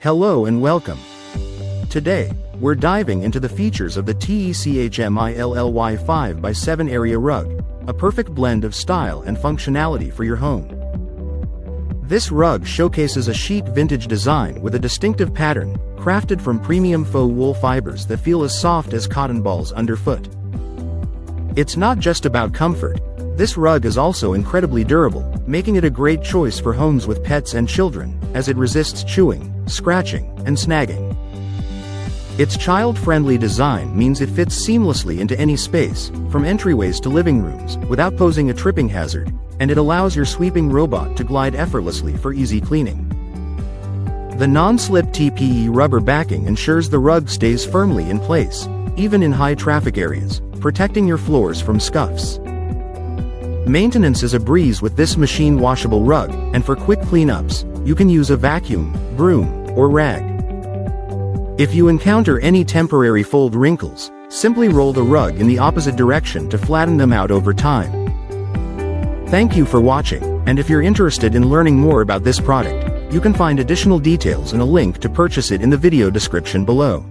Hello and welcome. Today, we're diving into the features of the TECHMILLY 5x7 area rug, a perfect blend of style and functionality for your home. This rug showcases a chic vintage design with a distinctive pattern, crafted from premium faux wool fibers that feel as soft as cotton balls underfoot. It's not just about comfort. This rug is also incredibly durable, making it a great choice for homes with pets and children, as it resists chewing, scratching, and snagging. Its child-friendly design means it fits seamlessly into any space, from entryways to living rooms, without posing a tripping hazard, and it allows your sweeping robot to glide effortlessly for easy cleaning. The non-slip TPE rubber backing ensures the rug stays firmly in place, even in high-traffic areas, protecting your floors from scuffs. Maintenance is a breeze with this machine washable rug, and for quick cleanups, you can use a vacuum, broom, or rag. If you encounter any temporary fold wrinkles, simply roll the rug in the opposite direction to flatten them out over time. Thank you for watching, and if you're interested in learning more about this product, you can find additional details and a link to purchase it in the video description below.